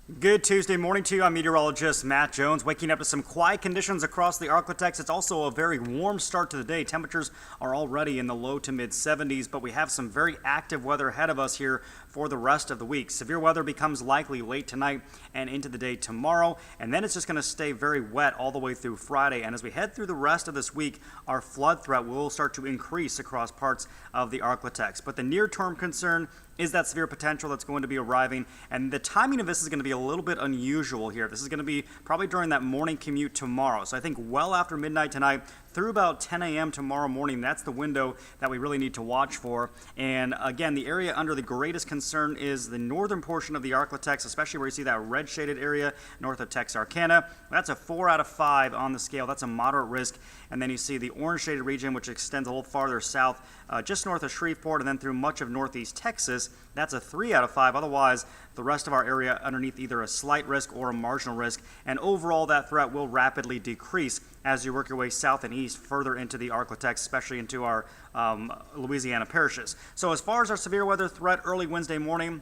Good Tuesday morning to you. I'm meteorologist Matt Jones, waking up to some quiet conditions across the Arklatex. It's also a very warm start to the day. Temperatures are already in the low to mid 70s, but we have some very active weather ahead of us here for the rest of the week. Severe weather becomes likely late tonight and into the day tomorrow, and then it's just going to stay very wet all the way through Friday. And as we head through the rest of this week, our flood threat will start to increase across parts of the Arklatex. But the near-term concern is that severe potential that's going to be arriving, and the timing of this is going to be a little bit unusual here. This is going to be probably during that morning commute tomorrow. So I think well after midnight tonight through about 10 a.m. tomorrow morning, that's the window that we really need to watch for. And again, the area under the greatest concern is the northern portion of the Arklatex, especially where you see that red shaded area north of Texarkana. That's a 4 out of 5 on the scale. That's a moderate risk. And then you see the orange shaded region, which extends a little farther south, just north of Shreveport, and then through much of northeast Texas. That's a 3 out of 5. Otherwise, the rest of our area underneath either a slight risk or a marginal risk. And overall, that threat will rapidly decrease as you work your way south and east further into the Arklatex, especially into our Louisiana parishes. So as far as our severe weather threat early Wednesday morning,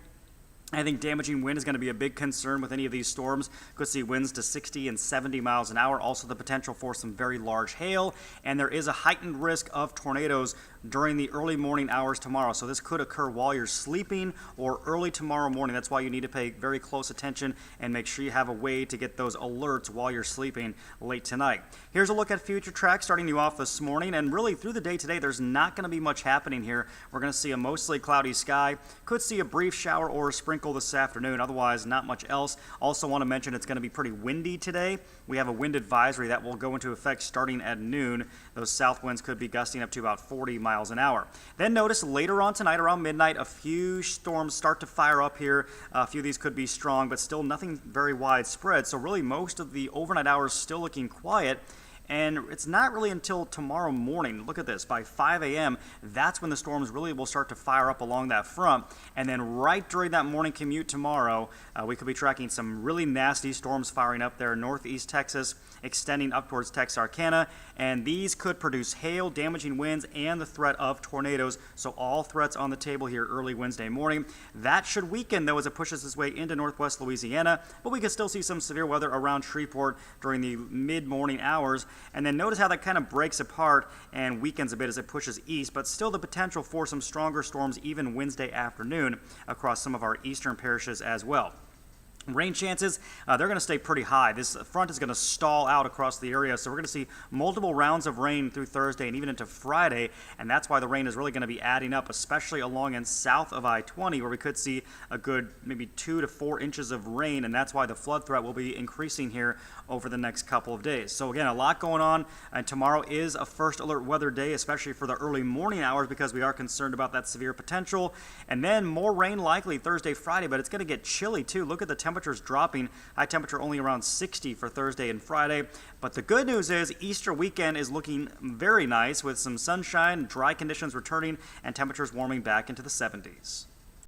I think damaging wind is going to be a big concern with any of these storms. Could see winds to 60 and 70 miles an hour. Also the potential for some very large hail. And there is a heightened risk of tornadoes during the early morning hours tomorrow. So this could occur while you're sleeping or early tomorrow morning. That's why you need to pay very close attention and make sure you have a way to get those alerts while you're sleeping late tonight. Here's a look at future tracks starting you off this morning. And really through the day today, there's not going to be much happening here. We're going to see a mostly cloudy sky. Could see a brief shower or a sprinkle this afternoon. Otherwise, not much else. Also want to mention it's going to be pretty windy today. We have a wind advisory that will go into effect starting at noon. Those south winds could be gusting up to about 40 miles an hour. Then notice later on tonight around midnight, a few storms start to fire up here. A few of these could be strong, but still nothing very widespread. So really most of the overnight hours still looking quiet. And it's not really until tomorrow morning, look at this, by 5 a.m., that's when the storms really will start to fire up along that front. And then right during that morning commute tomorrow, we could be tracking some really nasty storms firing up there in northeast Texas, extending up towards Texarkana. And these could produce hail, damaging winds, and the threat of tornadoes. So all threats on the table here early Wednesday morning. That should weaken, though, as it pushes its way into northwest Louisiana. But we could still see some severe weather around Shreveport during the mid-morning hours. And then notice how that kind of breaks apart and weakens a bit as it pushes east, but still the potential for some stronger storms even Wednesday afternoon across some of our eastern parishes as well. Rain chances, they're going to stay pretty high. This front is going to stall out across the area, so we're going to see multiple rounds of rain through Thursday and even into Friday, and that's why the rain is really going to be adding up, especially along and south of I-20, where we could see a good maybe 2 to 4 inches of rain, and that's why the flood threat will be increasing here over the next couple of days. So again, a lot going on, and tomorrow is a first alert weather day, especially for the early morning hours because we are concerned about that severe potential, and then more rain likely Thursday, Friday, but it's going to get chilly too. Look at the temperatures dropping. High temperature only around 60 for Thursday and Friday. But the good news is Easter weekend is looking very nice with some sunshine, dry conditions returning, and temperatures warming back into the 70s.